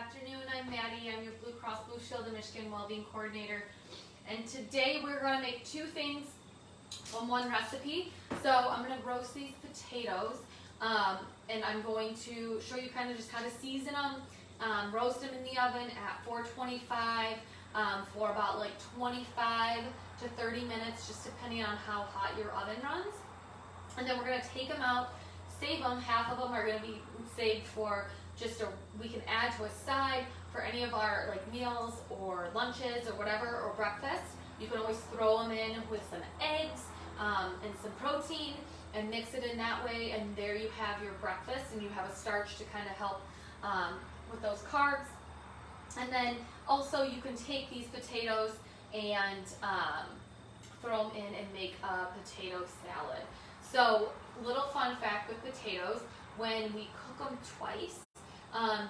afternoon, I'm Maddie. I'm your Blue Cross Blue Shield of Michigan Wellbeing Coordinator. And today we're going to make two things from one recipe. So I'm going to roast these potatoes and I'm going to show you kind of just how to season them, roast them in the oven at 425 for about like 25 to 30 minutes, just depending on how hot your oven runs. And then we're going to take them out, save them. Half of them are going to be saved for we can add to a side for any of our like meals or lunches or whatever, or breakfast. You can always throw them in with some eggs and some protein and mix it in that way, and there you have your breakfast, and you have a starch to kind of help with those carbs. And then also you can take these potatoes and throw them in and make a potato salad. So, little fun fact with potatoes, when we cook them twice,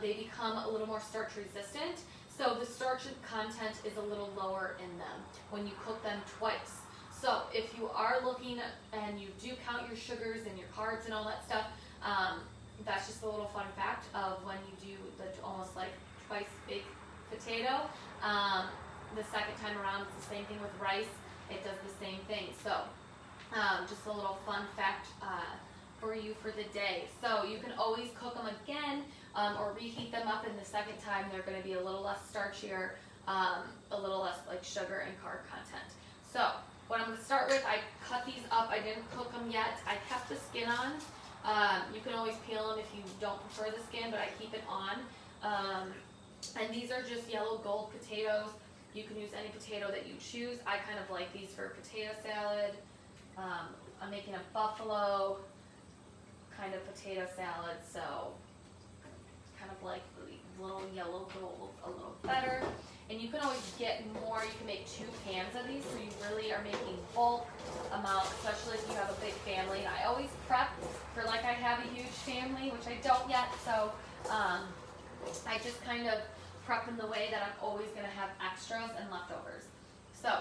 they become a little more starch resistant. So the starch content is a little lower in them when you cook them twice. So if you are looking and you do count your sugars and your carbs and all that stuff, that's just a little fun fact of when you do the almost like twice baked potato. The second time around, it's the same thing with rice. It does the same thing. So just a little fun fact for you for the day. So you can always cook them again or reheat them up, and the second time they're going to be a little less starchier, a little less like sugar and carb content. So what I'm going to start with, I cut these up. I didn't cook them yet. I kept the skin on. You can always peel them if you don't prefer the skin, but I keep it on. And these are just yellow gold potatoes. You can use any potato that you choose. I kind of like these for potato salad. I'm making a buffalo kind of potato salad, so kind of like the little yellow gold a little better. And you can always get more. You can make 2 pans of these, so you really are making bulk amount, especially if you have a big family. I always prep for like I have a huge family, which I don't yet, so I just kind of prep in the way that I'm always going to have extras and leftovers. So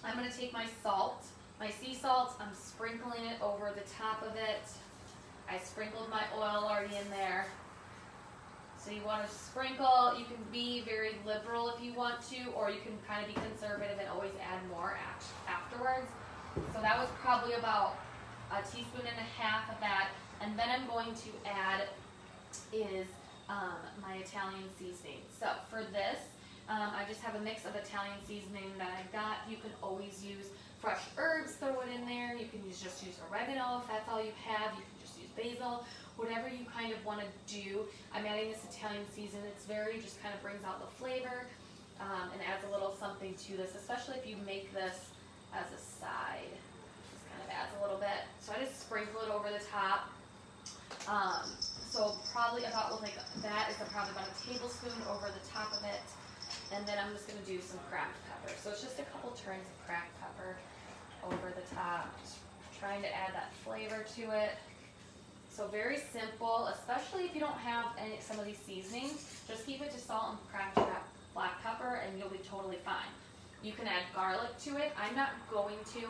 I'm going to take my salt, my sea salt, I'm sprinkling it over the top of it. I sprinkled my oil already in there. So you want to sprinkle, you can be very liberal if you want to, or you can kind of be conservative and always add more afterwards. So that was probably about 1.5 teaspoons of that. And then I'm going to add is my Italian seasoning. So for this, I just have a mix of Italian seasoning that I got. You can always use fresh herbs, throw it in there. You can just use oregano if that's all you have. You can just use basil, whatever you kind of want to do. I'm adding this Italian season. It's just kind of brings out the flavor and adds a little something to this, especially if you make this as a side. Just kind of adds a little bit. So I just sprinkle it over the top. So probably about like that is probably about 1 tablespoon over the top of it. And then I'm just going to do some cracked pepper. So it's just a couple turns of cracked pepper over the top, just trying to add that flavor to it. So very simple, especially if you don't have some of these seasonings. Just keep it to salt and cracked black pepper and you'll be totally fine. You can add garlic to it. I'm not going to.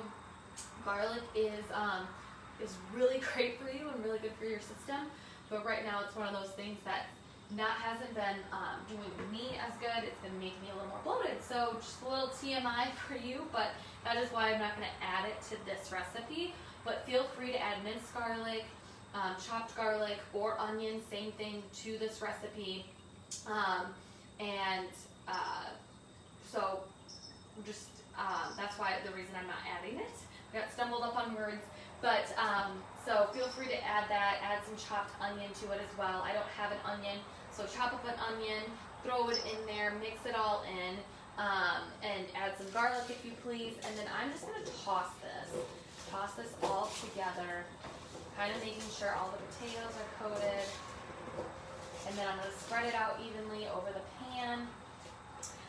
Garlic is really great for you and really good for your system. But right now it's one of those things that hasn't been doing me as good. It's been making me a little more bloated. So just a little TMI for you, but that is why I'm not going to add it to this recipe. But feel free to add minced garlic, chopped garlic, or onion, same thing, to this recipe. So just that's why the reason I'm not adding it. I got stumbled up on words. But so feel free to add that, add some chopped onion to it as well. I don't have an onion, so chop up an onion, throw it in there, mix it all in, and add some garlic if you please. And then I'm just going to toss this all together, kind of making sure all the potatoes are coated. And then I'm going to spread it out evenly over the pan.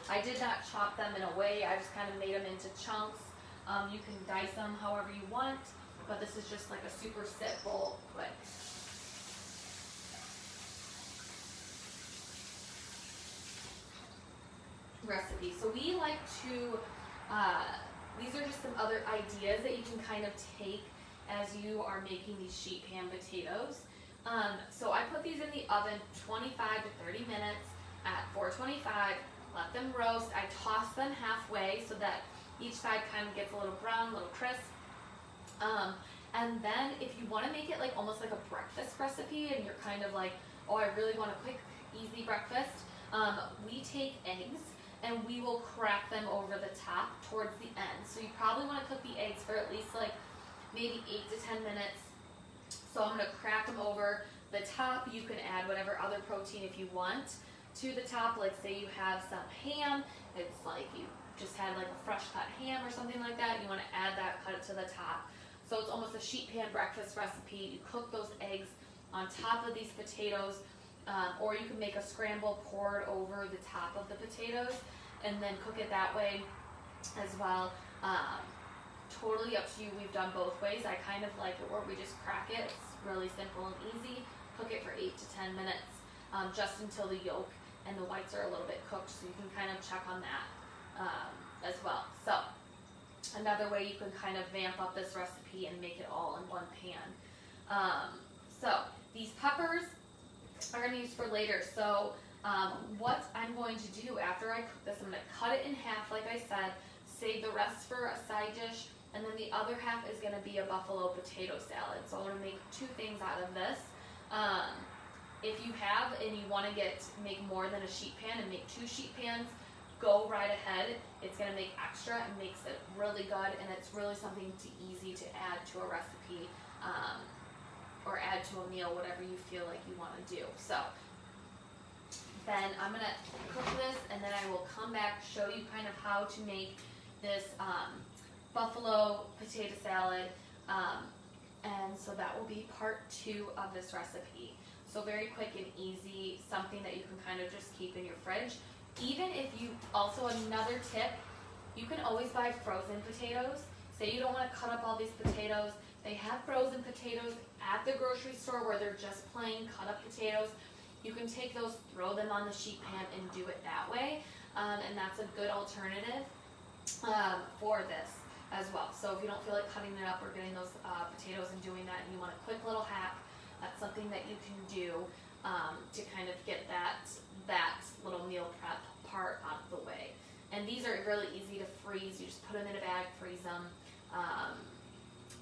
I did not chop them in a way, I just kind of made them into chunks. You can dice them however you want. But this is just like a super simple, quick recipe. So we like to, these are just some other ideas that you can kind of take as you are making these sheet pan potatoes. So I put these in the oven 25 to 30 minutes. at 425, let them roast. I toss them halfway so that each side kind of gets a little brown, a little crisp. And then if you want to make it like almost like a breakfast recipe and you're kind of like, oh, I really want a quick, easy breakfast, we take eggs and we will crack them over the top towards the end. So you probably want to cook the eggs for at least like maybe 8 to 10 minutes. So I'm going to crack them over the top. You can add whatever other protein if you want to the top. Like say you have some ham, it's like you just had like a fresh cut ham or something like that. You want to add that, cut it to the top. So it's almost a sheet pan breakfast recipe. You cook those eggs on top of these potatoes, or you can make a scramble poured over the top of the potatoes and then cook it that way as well. Totally up to you. We've done both ways. I kind of like it where we just crack it. It's really simple and easy. Cook it for 8 to 10 minutes, just until the yolk and the whites are a little bit cooked, so you can kind of check on that as well. So another way you can kind of vamp up this recipe and make it all in one pan. So these peppers are going to use for later. So what I'm going to do after I cook this, I'm going to cut it in half like I said, save the rest for a side dish, and then the other half is going to be a buffalo potato salad. So I'm going to make 2 things out of this. If you have and you want to make more than a sheet pan and make 2 sheet pans, go right ahead. It's going to make extra and makes it really good, and it's really something easy to add to a recipe or add to a meal, whatever you feel like you want to do. So then I'm going to cook this, and then I will come back, show you kind of how to make this buffalo potato salad, and so that will be part 2 of this recipe. So very quick and easy, something that you can kind of just keep in your fridge. Even if you, also another tip, you can always buy frozen potatoes. Say you don't want to cut up all these potatoes. They have frozen potatoes at the grocery store where they're just plain cut up potatoes. You can take those, throw them on the sheet pan and do it that way. And that's a good alternative for this as well. So if you don't feel like cutting it up or getting those potatoes and doing that, and you want a quick little hack, that's something that you can do to kind of get that little meal prep part out of the way. And these are really easy to freeze. You just put them in a bag, freeze them,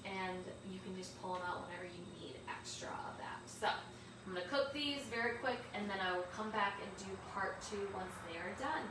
and you can just pull them out whenever you need extra of that. So I'm going to cook these very quick, and then I will come back and do part 2 once they are done.